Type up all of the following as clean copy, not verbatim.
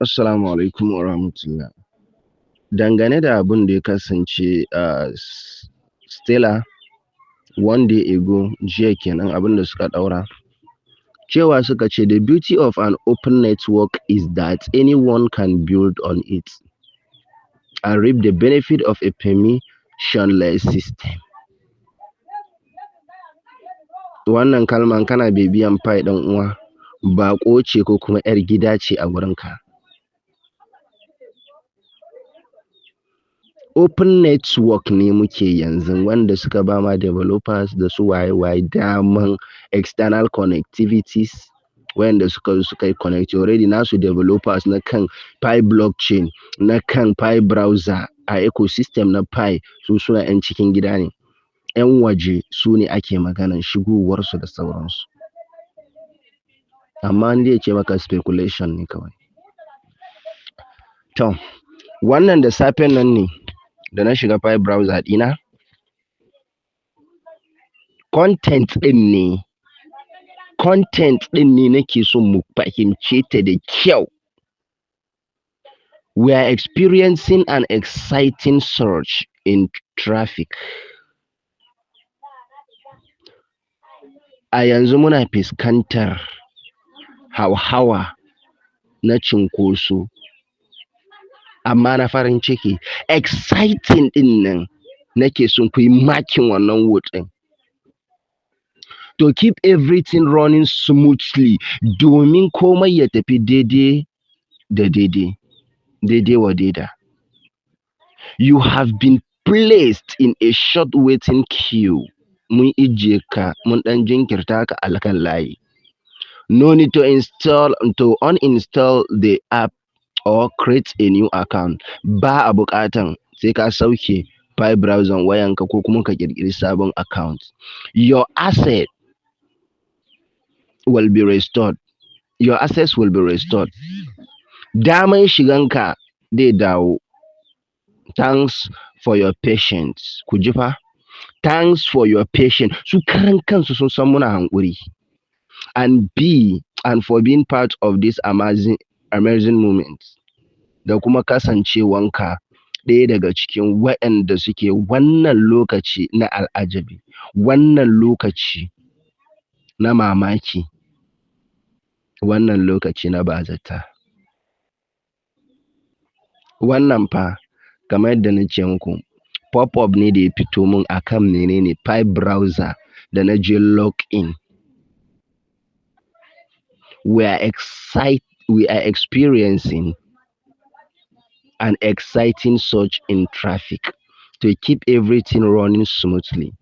Assalamu alaikum wa rahmatullah. Dangane da abin da ya kasance Stella one day ago, jiya kenan abin da suka ɗaura, cewa suka ce the beauty of an open network is that anyone can build on it and reap the benefit of a permissionless system. Wannan kalman kana bibiyan fai ɗan uwa, baƙo ce ko kuma 'yar gida ce a wurinka. Open network ne muke yanzu, wanda suka ba ma developers da su waye daman external connectivities, wanda suka yi connect already nasu developers na kan Pi blockchain, na kan Pi browser a ecosystem na Pi, su suna 'yan cikin gida ne. 'Yan waje su ne ake maganan shigowarsu da sauransu. Amma inda ya ce maka speculation ne kawai. To, wannan da safen nan ne da na shiga Pi browser ɗina, content ɗin ne nake so mu fahimce ta da kyau. We are experiencing an exciting surge in traffic. A yanzu muna fuskantar hauhawa na cinkoso, amma na farin ciki. Exciting ɗin nan nake son ku yi makin wannan word ɗin. To keep everything running smoothly, domin komai ya tafi daidai da daidai, daidai wa daida. You have been placed in a short waiting queue. Mun ije ka, mun ɗan jinkirta ka a kan layi. No need to uninstall the app or create a new account. Ba a buƙatan sai ka sauke Pi browser wayanka ko kuma ka ƙirƙiri sabon account. Your asset will be restored. Your access will be restored. Daman shiganka zai dawo. Thanks for your patience. Ku ji fa? Thanks for your patience. Su karan kansu sun san muna hankuri. And for being part of this amazing moment. Da kuma kasancewanka ɗaya daga cikin waɗanda suke wannan lokaci na al'ajabi, wannan lokaci na mamaki, wannan lokaci na bazata. Wannan fa kamar yadda na ce muku, pop-up ne da ya fito min akan menene Pi browser da na je log in. We are experiencing an exciting surge in traffic to keep everything running smoothly.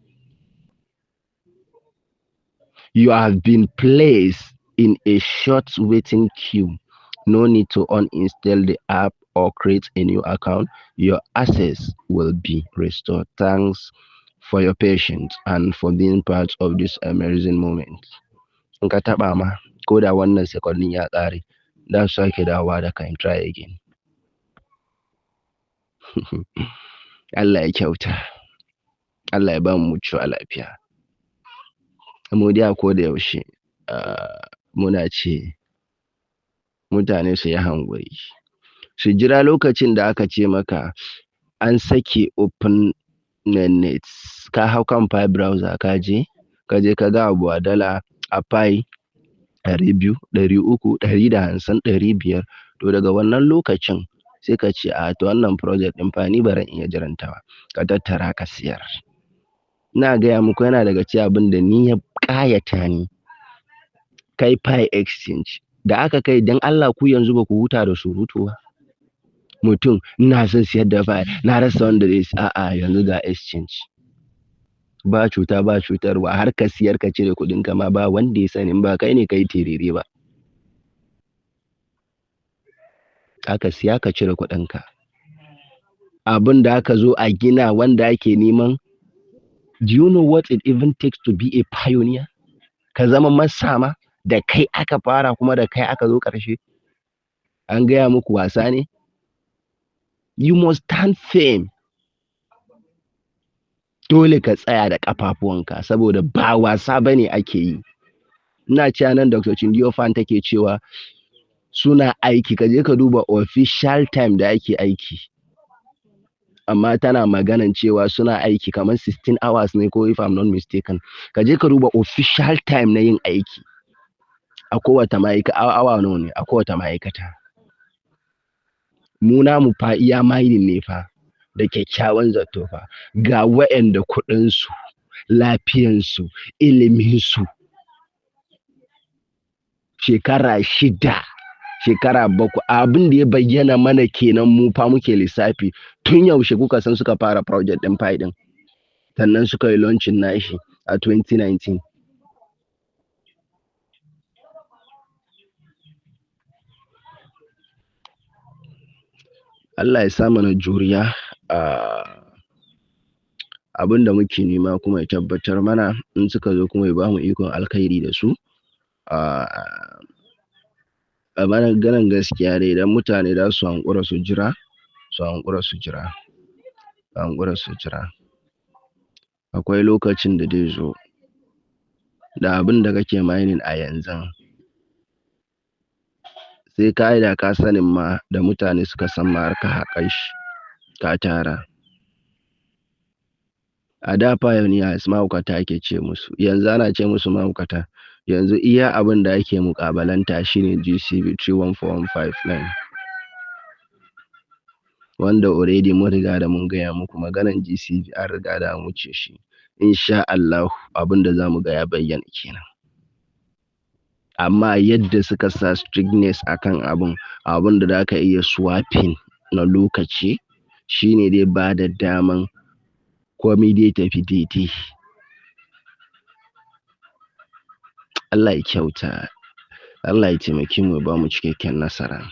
You have been placed in a short waiting queue. No need to uninstall the app or create a new account. Your access will be restored. Thanks for your patience and for being part of this amazing moment. In ka taɓa ma, ko da wannan secondin ya ƙare, za su sake dawowa da kan try again. Allah ya kyauta. Allah ya ba mu mutuwa lafiya. Mu dai a koda yaushe muna ce mutane su yi hankuri. Su jira lokacin da aka ce maka an sake open net. Ka hau kan Pi browser ka je ka ga abu a dala a Pi 200, 300, 150, 500. To daga wannan lokacin sai ka ce to wannan project ɗin fa ni baran iya jiranta ba. Ka tattara ka siyar. Ina gaya muku yana daga cikin abin da ni ya ƙayata ni. Kai Pi exchange da aka kai, dan Allah ku yanzu ba ku huta da surutu ba. Mutum ina son siyar da Pi, na rasa wanda zai yanzu ga exchange. Ba cuta ba cutarwa, har ka siyar ka cire kuɗin ka ma ba wanda ya sani, ba kai ne kai terere ba. Aka siya ka cire kuɗin ka. Abin da aka zo a gina wanda ake neman, do you know what it even takes to be a pioneer? Ka zama masama da kai aka fara kuma da kai aka zo ƙarshe. An gaya muku wasa ne? You must stand firm. Dole ka tsaya da ƙafafuwanka saboda ba wasa bane ake yi. Ina cewa nan Dr. Chindio Fan take cewa suna aiki, ka je ka duba official time da ake aiki, amma tana maganan cewa suna aiki kamar 16 hours ne ko if I'm not mistaken. Ka je ka duba official time na yin aiki a kowace ma'aikata, awa nawa ne a kowace ma'aikata. Mu namu fa iya mining ne fa da kyakkyawan zato fa, ga wa'anda kuɗinsu, lafiyansu, iliminsu, shekara 6, shekara 7, abin da ya bayyana mana kenan mu fa muke lissafi. Tun yaushe kuka san suka fara project ɗin Pi ɗin? Sannan suka yi launching nashi a 2019. Allah ya sa mana juriya abin da muke nema kuma ya tabbatar mana, in suka zo kuma ya bamu ikon alkhairi da su. A maganan gaskiya dai idan mutane za su hankura su jira, su hankura su jira, su hankura su jira. Akwai lokacin da zai zo da abin da kake mining a yanzun sai ka yi da ka sanin ma da mutane suka san ma har ka haƙa shi ka tara. A da pioneers mahaukata ake ce musu, yanzu ana ce musu mahaukata. Yanzu iya abin da ake muƙabalanta shine GCV 31415.9, wanda already mun riga da mun gaya muku maganan GCV an riga da an wuce shi. Insha Allahu abin da za mu ga ya bayyana kenan. Amma yadda suka sa strictness akan abin da za ka iya swapping na lokaci shine dai ba da daman komai dai tafi daidai. Allah ya kyauta, Allah ya taimake mu ya bamu cikakken nasara.